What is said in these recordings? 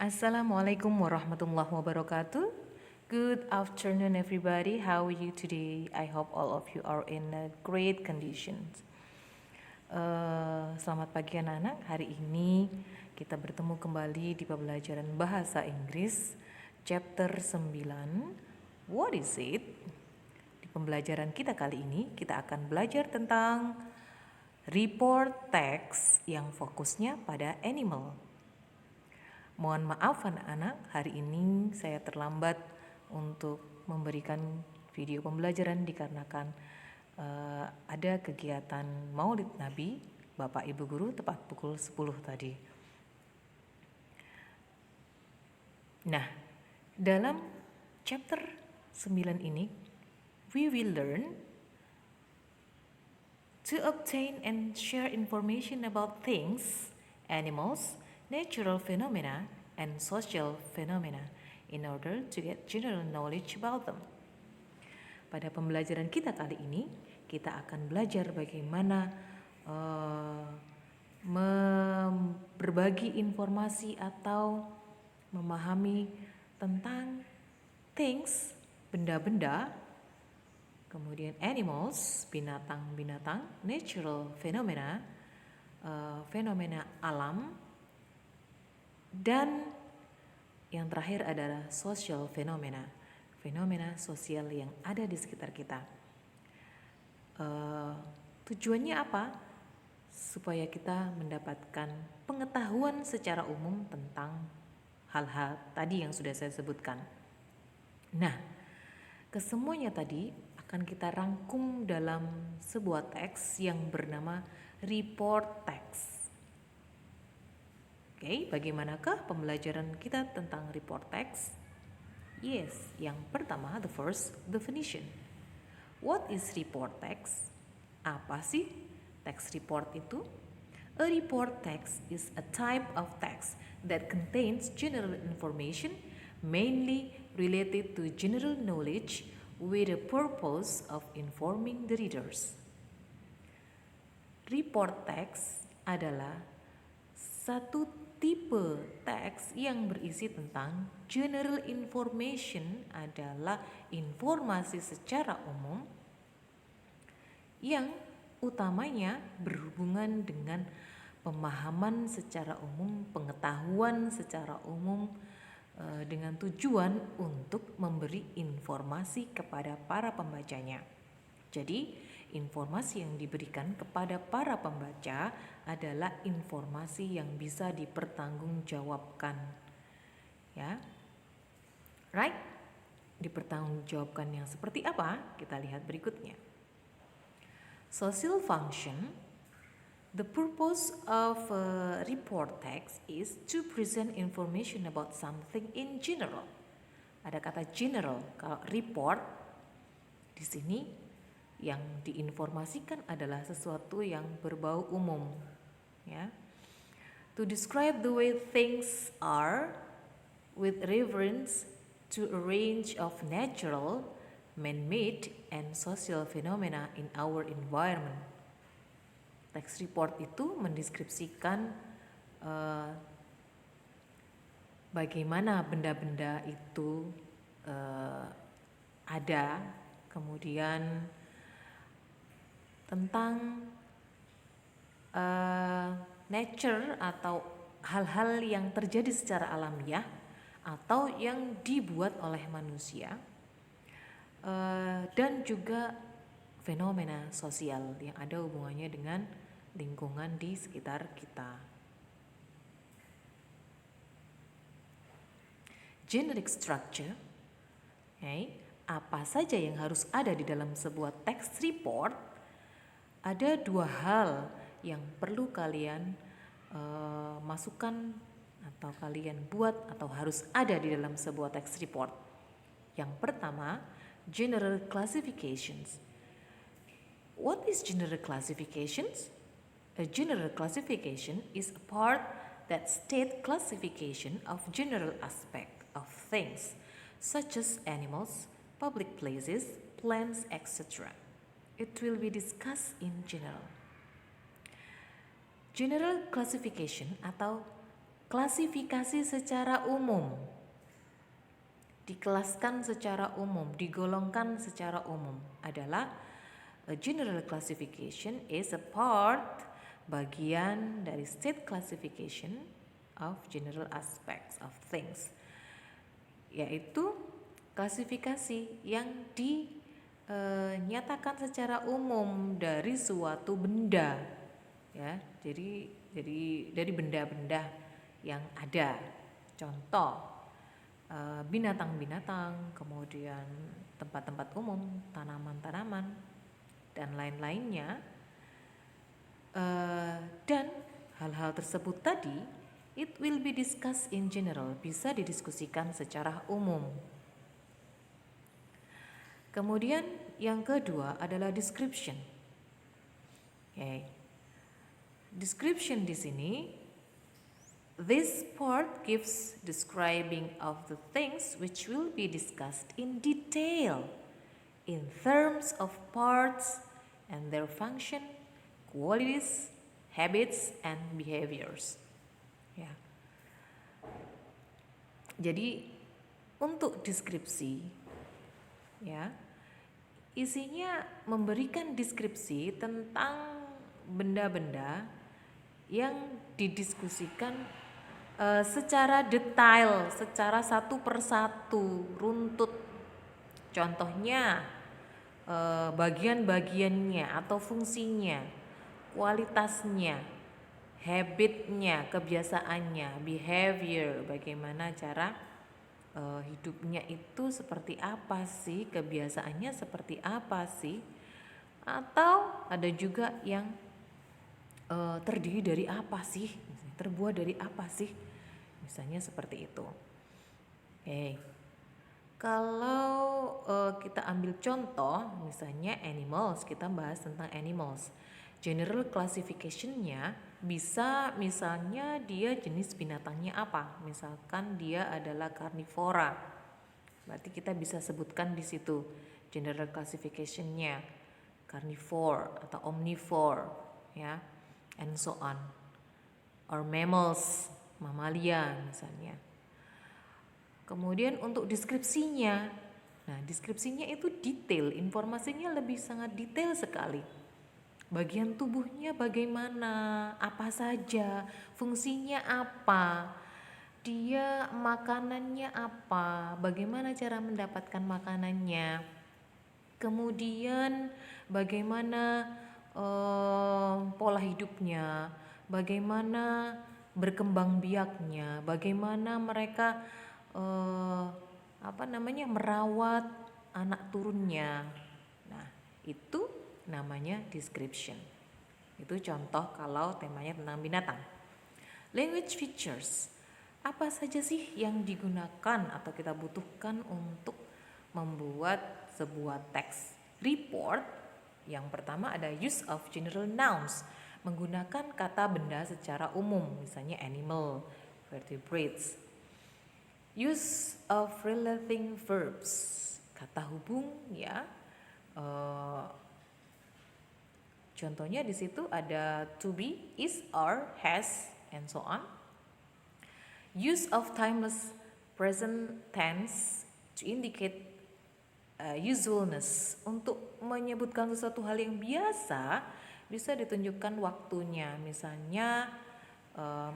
Assalamualaikum warahmatullahi wabarakatuh. Good afternoon, everybody. How are you today? I hope all of you are in a great conditions. Selamat pagi anak-anak. Hari ini kita bertemu kembali di pembelajaran bahasa Inggris chapter 9. What is it? Di pembelajaran kita kali ini kita akan belajar tentang report text yang fokusnya pada animal. Mohon maaf anak-anak, hari ini saya terlambat untuk memberikan video pembelajaran dikarenakan ada kegiatan Maulid Nabi Bapak Ibu Guru tepat pukul 10 tadi. Nah, dalam chapter 9 ini we will learn to obtain and share information about things, animals, natural phenomena, and social phenomena in order to get general knowledge about them. Pada pembelajaran kita kali ini, kita akan belajar bagaimana berbagi informasi atau memahami tentang things, benda-benda, kemudian animals, binatang-binatang, natural phenomena, fenomena alam, dan yang terakhir adalah social phenomena, fenomena sosial yang ada di sekitar kita. Tujuannya apa? Supaya kita mendapatkan pengetahuan secara umum tentang hal-hal tadi yang sudah saya sebutkan. Nah, kesemuanya tadi akan kita rangkum dalam sebuah teks yang bernama report text. Oke, bagaimanakah pembelajaran kita tentang report text? Yes, yang pertama, the first definition. What is report text? Apa sih text report itu? A report text is a type of text that contains general information mainly related to general knowledge with the purpose of informing the readers. Report text adalah satu tipe teks yang berisi tentang general information, adalah informasi secara umum yang utamanya berhubungan dengan pemahaman secara umum, pengetahuan secara umum, dengan tujuan untuk memberi informasi kepada para pembacanya. Jadi, informasi yang diberikan kepada para pembaca adalah informasi yang bisa dipertanggungjawabkan. Ya. Right? Dipertanggungjawabkan yang seperti apa? Kita lihat berikutnya. Social function. The purpose of a report text is to present information about something in general. Ada kata general. Kalau report di sini yang diinformasikan adalah sesuatu yang berbau umum, ya. To describe the way things are with reference to a range of natural, man-made, and social phenomena in our environment. Text report itu mendeskripsikan bagaimana benda-benda itu ada, kemudian tentang nature atau hal-hal yang terjadi secara alamiah atau yang dibuat oleh manusia, dan juga fenomena sosial yang ada hubungannya dengan lingkungan di sekitar kita. Generic structure, okay. Apa saja yang harus ada di dalam sebuah text report? Ada dua hal yang perlu kalian masukkan atau kalian buat atau harus ada di dalam sebuah text report. Yang pertama, general classifications. What is general classifications? A general classification is a part that state classification of general aspect of things, such as animals, public places, plants, etc. It will be discussed in general. General classification atau klasifikasi secara umum, dikelaskan secara umum, digolongkan secara umum adalah a general classification is a part, bagian dari state classification of general aspects of things, yaitu klasifikasi yang dinyatakan secara umum dari suatu benda, ya. Jadi dari benda-benda yang ada. Contoh, binatang-binatang, kemudian tempat-tempat umum, tanaman-tanaman, dan lain-lainnya. Dan hal-hal tersebut tadi, it will be discussed in general, bisa didiskusikan secara umum. Kemudian yang kedua adalah description. Okay. Description di sini, this part gives describing of the things which will be discussed in detail in terms of parts and their function, qualities, habits, and behaviors. Ya. Jadi untuk deskripsi, ya, isinya memberikan deskripsi tentang benda-benda yang didiskusikan secara detail, secara satu persatu, runtut. Contohnya bagian-bagiannya atau fungsinya, kualitasnya, habitnya, kebiasaannya, behavior, bagaimana cara hidupnya itu seperti apa sih, kebiasaannya seperti apa sih, atau ada juga yang terdiri dari apa sih, terbuat dari apa sih, misalnya seperti itu. Oke. Kalau kita ambil contoh, misalnya animals, kita bahas tentang animals. General classification-nya bisa misalnya dia jenis binatangnya apa, misalkan dia adalah carnivora, berarti kita bisa sebutkan di situ general classification-nya carnivore atau omnivore, ya, and so on, or mammals, mamalia misalnya. Kemudian untuk deskripsinya, nah deskripsinya itu detail, informasinya lebih sangat detail sekali. Bagian tubuhnya bagaimana, apa saja, fungsinya apa, dia makanannya apa, bagaimana cara mendapatkan makanannya, kemudian bagaimana pola hidupnya, bagaimana berkembang biaknya, bagaimana mereka merawat anak turunnya. Nah, itu namanya description. Itu contoh kalau temanya tentang binatang. Language features. Apa saja sih yang digunakan atau kita butuhkan untuk membuat sebuah teks report? Yang pertama ada use of general nouns, menggunakan kata benda secara umum, misalnya animal, vertebrates. Use of relating verbs, kata hubung, ya. Contohnya di situ ada to be, is, are, has, and so on. Use of timeless present tense to indicate usualness, untuk menyebutkan sesuatu hal yang biasa bisa ditunjukkan waktunya, misalnya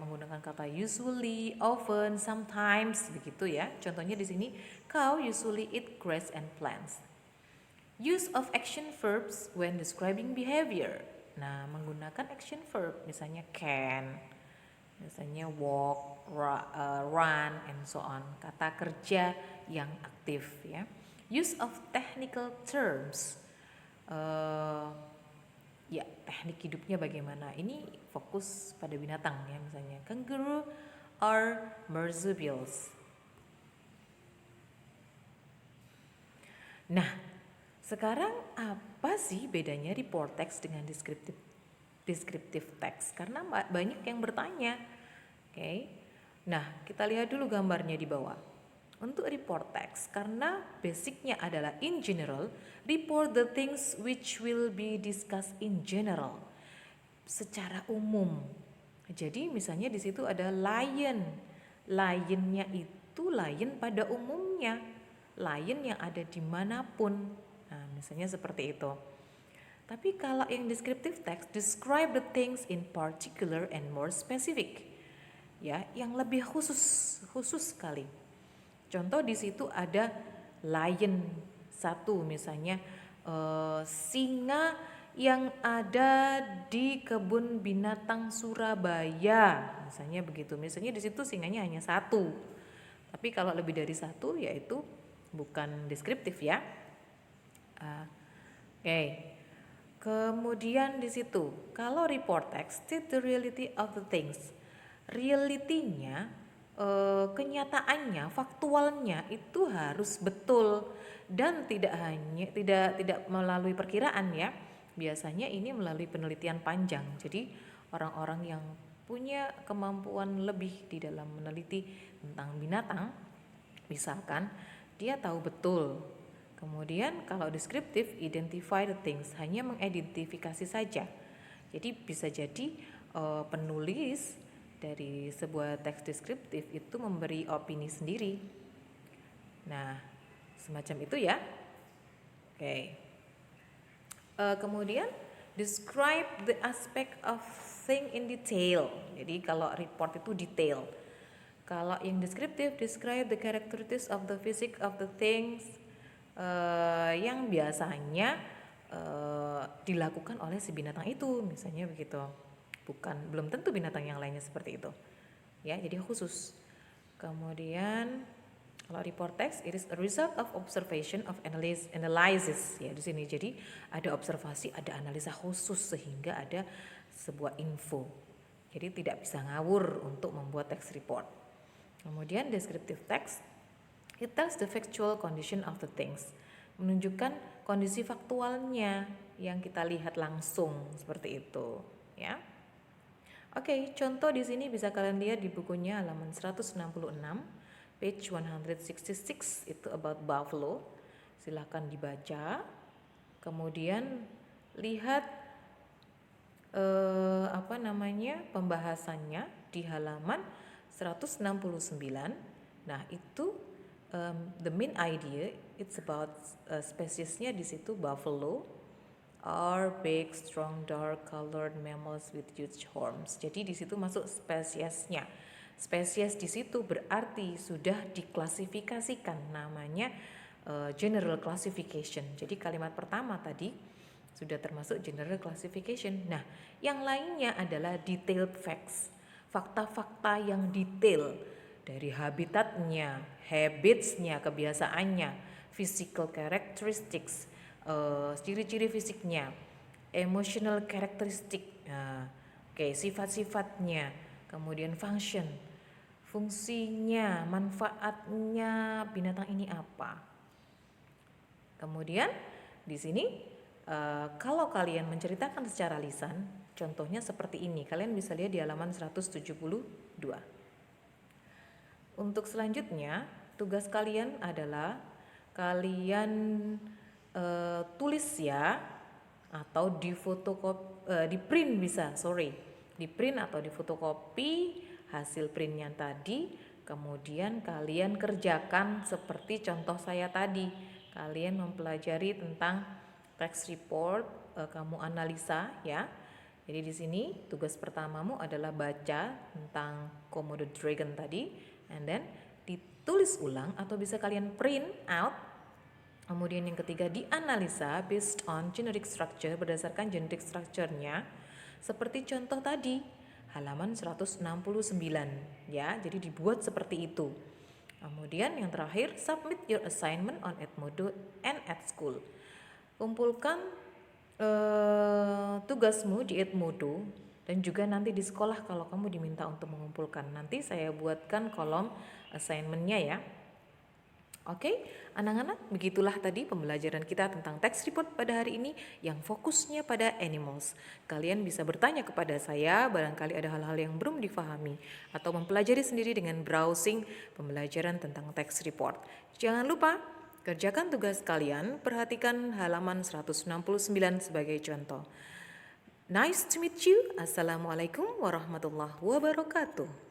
menggunakan kata usually, often, sometimes, begitu ya. Contohnya di sini, cow usually eat grass and plants. Use of action verbs when describing behavior. Nah, menggunakan action verb, misalnya can, misalnya walk, run, and so on. Kata kerja yang aktif, ya. Use of technical terms. Ya, teknik hidupnya bagaimana? Ini fokus pada binatang, ya, misalnya kangaroo or marsupials. Nah, sekarang apa sih bedanya report text dengan descriptive text? Karena banyak yang bertanya. Oke. Nah, kita lihat dulu gambarnya di bawah. Untuk report text, karena basicnya adalah in general, report the things which will be discussed in general, secara umum. Jadi misalnya di situ ada lion. Lionnya itu lion pada umumnya. Lion yang ada dimanapun. Nah, misalnya seperti itu. Tapi kalau yang descriptive text, describe the things in particular and more specific. Ya, yang lebih khusus sekali. Contoh di situ ada lion satu misalnya singa yang ada di kebun binatang Surabaya, misalnya begitu. Misalnya di situ singanya hanya satu. Tapi kalau lebih dari satu yaitu bukan deskriptif ya. Oke. Kemudian di situ, kalau report text, state the reality of the things. Realitinya, kenyataannya, faktualnya itu harus betul dan tidak melalui perkiraan ya. Biasanya ini melalui penelitian panjang. Jadi orang-orang yang punya kemampuan lebih di dalam meneliti tentang binatang, misalkan dia tahu betul. Kemudian kalau deskriptif, identify the things, hanya mengidentifikasi saja. Jadi bisa jadi penulis dari sebuah teks deskriptif itu memberi opini sendiri. Nah, semacam itu ya. Oke. Kemudian describe the aspect of thing in detail. Jadi kalau report itu detail. Kalau yang deskriptif, describe the characteristics of the physics of the things yang biasanya dilakukan oleh si binatang itu, misalnya begitu. Belum tentu binatang yang lainnya seperti itu. Ya, jadi khusus. Kemudian kalau report text, it is a result of observation of analysis ya di sini. Jadi ada observasi, ada analisa khusus sehingga ada sebuah info. Jadi tidak bisa ngawur untuk membuat text report. Kemudian descriptive text, it tells the factual condition of the things, menunjukkan kondisi faktualnya yang kita lihat langsung seperti itu, ya. Oke, contoh di sini bisa kalian lihat di bukunya halaman 166, page 166, itu about buffalo. Silahkan dibaca. Kemudian lihat pembahasannya di halaman 169. Nah, itu the main idea, it's about spesiesnya di situ buffalo are big, strong, dark colored mammals with huge horns. Jadi di situ masuk spesiesnya. Spesies di situ berarti sudah diklasifikasikan, namanya general classification. Jadi kalimat pertama tadi sudah termasuk general classification. Nah, yang lainnya adalah detailed facts. Fakta-fakta yang detail dari habitatnya, habitsnya, kebiasaannya, physical characteristics, ciri-ciri fisiknya, emotional characteristic, sifat-sifatnya, kemudian function, fungsinya, manfaatnya binatang ini apa. Kemudian di sini kalau kalian menceritakan secara lisan, contohnya seperti ini, kalian bisa lihat di halaman 172. Untuk selanjutnya, tugas kalian adalah kalian tulis ya, atau di print bisa, di print atau di fotokopi hasil printnya tadi, kemudian kalian kerjakan seperti contoh saya tadi. Kalian mempelajari tentang text report, kamu analisa ya. Jadi di sini tugas pertamamu adalah baca tentang Komodo dragon tadi, and then ditulis ulang atau bisa kalian print out. Kemudian yang ketiga, dianalisa based on generic structure, berdasarkan generic structure-nya seperti contoh tadi halaman 169 ya. Jadi dibuat seperti itu. Kemudian yang terakhir, submit your assignment on Edmodo and at school. Kumpulkan tugasmu di Edmodo dan juga nanti di sekolah kalau kamu diminta untuk mengumpulkan. Nanti saya buatkan kolom assignment-nya ya. Oke, anak-anak, begitulah tadi pembelajaran kita tentang text report pada hari ini yang fokusnya pada animals. Kalian bisa bertanya kepada saya barangkali ada hal-hal yang belum difahami atau mempelajari sendiri dengan browsing pembelajaran tentang text report. Jangan lupa kerjakan tugas kalian, perhatikan halaman 169 sebagai contoh. Nice to meet you. Assalamualaikum warahmatullahi wabarakatuh.